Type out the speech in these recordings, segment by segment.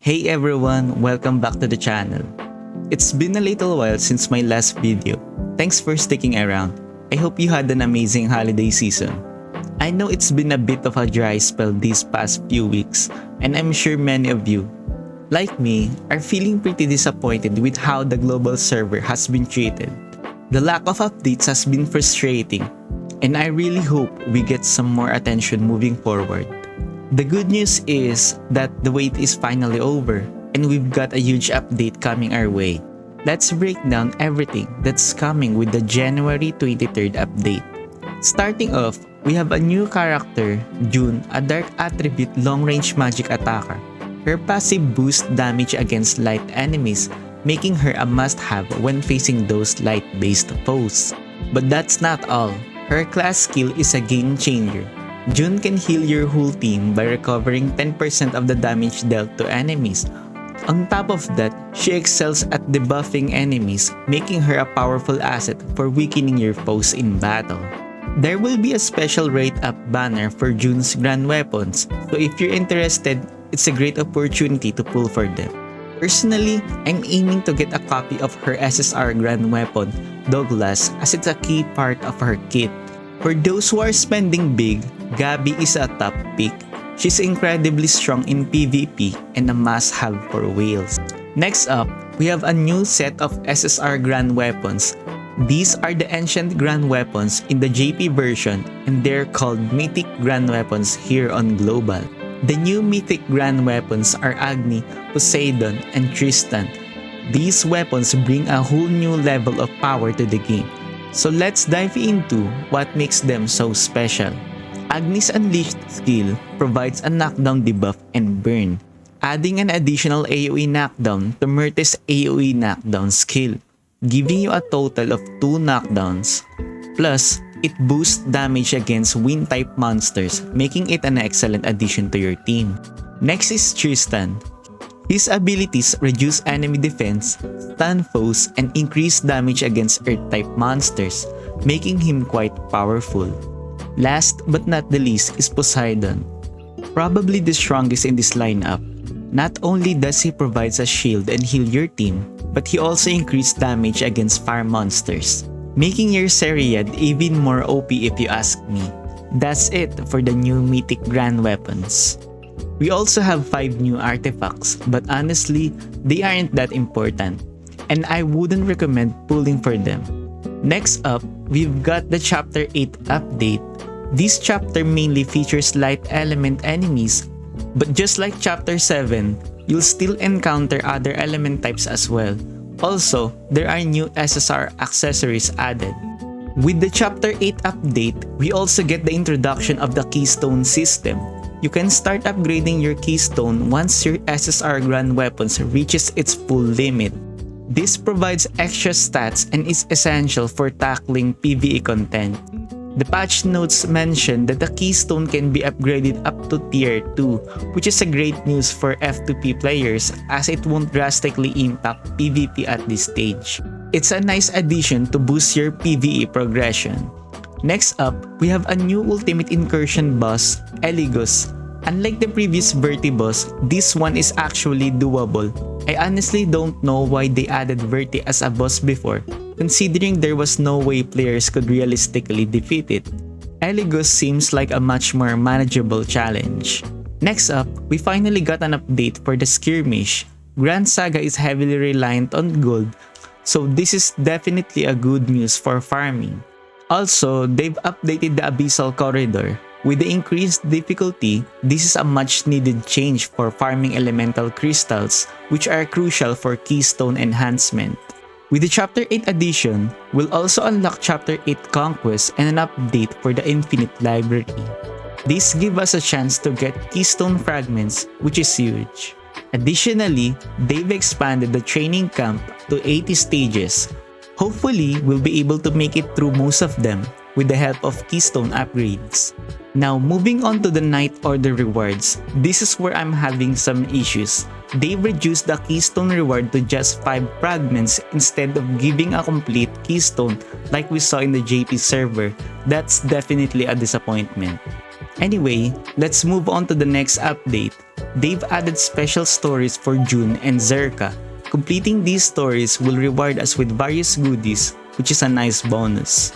Hey everyone, welcome back to the channel. It's been a little while since my last video. Thanks for sticking around. I hope you had an amazing holiday season. I know it's been a bit of a dry spell these past few weeks, and I'm sure many of you, like me, are feeling pretty disappointed with how the global server has been treated. The lack of updates has been frustrating, and I really hope we get some more attention moving forward. The good news is that the wait is finally over, and we've got a huge update coming our way. Let's break down everything that's coming with the January 23rd update. Starting off, we have a new character, June, a dark attribute long-range magic attacker. Her passive boosts damage against light enemies, making her a must-have when facing those light-based foes. But that's not all. Her class skill is a game changer. June can heal your whole team by recovering 10% of the damage dealt to enemies. On top of that, she excels at debuffing enemies, making her a powerful asset for weakening your foes in battle. There will be a special rate-up banner for June's Gran Weapons, so if you're interested, it's a great opportunity to pull for them. Personally, I'm aiming to get a copy of her SSR Gran Weapon, Douglas, as it's a key part of her kit. For those who are spending big, Gabby is a top pick. She's incredibly strong in PvP and a must-have for whales. Next up, we have a new set of SSR Gran Weapons. These are the ancient Gran Weapons in the JP version, and they're called Mythic Gran Weapons here on Global. The new Mythic Gran Weapons are Agni, Poseidon, and Tristan. These weapons bring a whole new level of power to the game. So let's dive into what makes them so special. Agni's Unleashed skill provides a knockdown debuff and burn, adding an additional AoE knockdown to Myrte's AoE knockdown skill, giving you a total of 2 knockdowns. Plus, it boosts damage against wind-type monsters, making it an excellent addition to your team. Next is Tristan. His abilities reduce enemy defense, stun foes, and increase damage against earth-type monsters, making him quite powerful. Last but not the least is Poseidon. Probably the strongest in this lineup. Not only does he provide a shield and heal your team, but he also increases damage against fire monsters, making your Seriad even more OP if you ask me. That's it for the new Mythic Gran Weapons. We also have 5 new artifacts, but honestly, they aren't that important, and I wouldn't recommend pulling for them. Next up, we've got the Chapter 8 update. This chapter mainly features light element enemies, but just like Chapter 7, you'll still encounter other element types as well. Also, there are new SSR accessories added. With the Chapter 8 update, we also get the introduction of the Keystone System. You can start upgrading your Keystone once your SSR Gran Weapons reaches its full limit. This provides extra stats and is essential for tackling PvE content. The patch notes mention that the Keystone can be upgraded up to Tier 2, which is a great news for F2P players as it won't drastically impact PvP at this stage. It's a nice addition to boost your PvE progression. Next up, we have a new ultimate incursion boss, Eligos. Unlike the previous Verti boss, this one is actually doable. I honestly don't know why they added Verti as a boss before, considering there was no way players could realistically defeat it. Eligos seems like a much more manageable challenge. Next up, we finally got an update for the Skirmish. Gran Saga is heavily reliant on gold, so this is definitely a good news for farming. Also, they've updated the Abyssal corridor. With the increased difficulty, this is a much needed change for farming elemental crystals, which are crucial for Keystone Enhancement. With the Chapter 8 addition, we'll also unlock Chapter 8 Conquest and an update for the Infinite Library. This gives us a chance to get Keystone Fragments, which is huge. Additionally, they've expanded the training camp to 80 stages. Hopefully, we'll be able to make it through most of them with the help of Keystone upgrades. Now, moving on to the Night Order rewards, this is where I'm having some issues. They've reduced the Keystone reward to just 5 fragments instead of giving a complete Keystone like we saw in the JP server. That's definitely a disappointment. Anyway, let's move on to the next update. They've added special stories for June and Zerka. Completing these stories will reward us with various goodies, which is a nice bonus.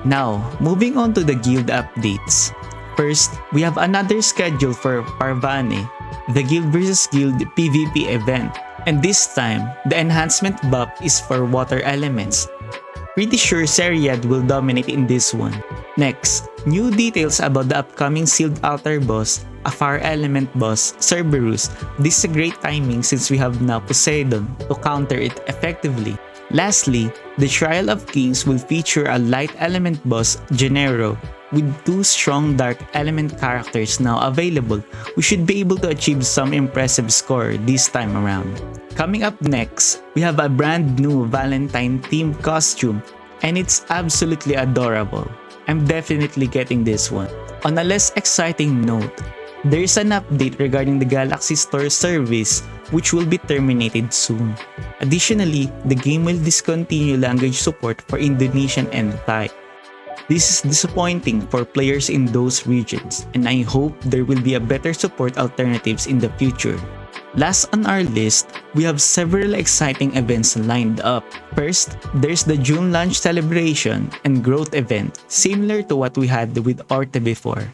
Now, moving on to the guild updates. First, we have another schedule for Parvane, the Guild vs Guild PvP event. And this time, the enhancement buff is for water elements. Pretty sure Seriad will dominate in this one. Next, new details about the upcoming sealed altar boss, a fire element boss, Cerberus. This is a great timing since we have now Poseidon to counter it effectively. Lastly, the Trial of Kings will feature a light element boss, Gennaro. With 2 strong dark element characters now available, we should be able to achieve some impressive score this time around. Coming up next, we have a brand new Valentine themed costume, and it's absolutely adorable. I'm definitely getting this one. On a less exciting note, there is an update regarding the Galaxy Store service which will be terminated soon. Additionally, the game will discontinue language support for Indonesian and Thai. This is disappointing for players in those regions, and I hope there will be a better support alternatives in the future. Last on our list, we have several exciting events lined up. First, there's the June launch celebration and growth event, similar to what we had with Orte before.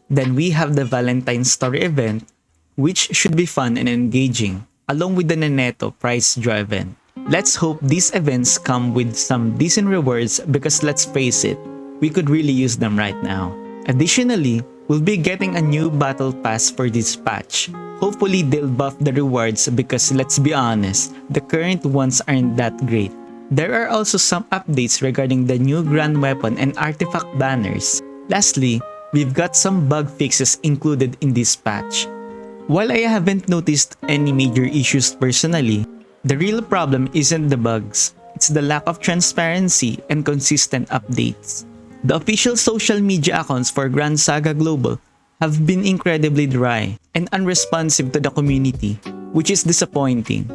Then we have the Valentine story event, which should be fun and engaging, along with the Neneto prize draw event. Let's hope these events come with some decent rewards because let's face it, we could really use them right now. Additionally, we'll be getting a new battle pass for this patch. Hopefully they'll buff the rewards because let's be honest, the current ones aren't that great. There are also some updates regarding the new Gran Weapon and artifact banners. Lastly, we've got some bug fixes included in this patch. While I haven't noticed any major issues personally, the real problem isn't the bugs, it's the lack of transparency and consistent updates. The official social media accounts for Gran Saga Global have been incredibly dry and unresponsive to the community, which is disappointing.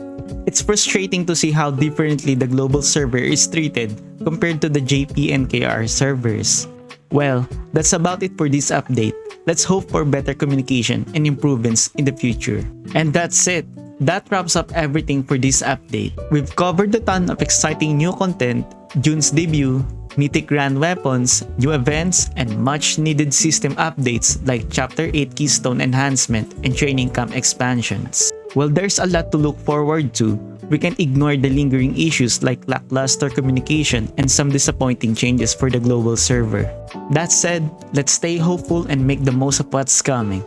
It's frustrating to see how differently the global server is treated compared to the JP and KR servers. Well, that's about it for this update. Let's hope for better communication and improvements in the future. And that's it. That wraps up everything for this update. We've covered a ton of exciting new content, June's debut, Mythic Gran Weapons, new events, and much needed system updates like Chapter 8 Keystone Enhancement and Training Camp expansions. While there's a lot to look forward to, we can't ignore the lingering issues like lackluster communication and some disappointing changes for the global server. That said, let's stay hopeful and make the most of what's coming.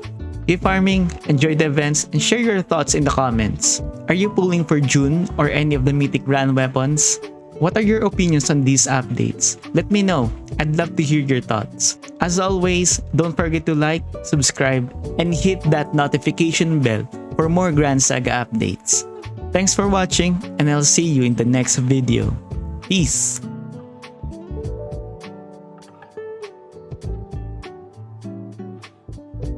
Keep farming, enjoy the events, and share your thoughts in the comments. Are you pulling for June or any of the Mythic Gran Weapons? What are your opinions on these updates? Let me know. I'd love to hear your thoughts. As always, don't forget to like, subscribe, and hit that notification bell for more Gran Saga updates. Thanks for watching, and I'll see you in the next video. Peace!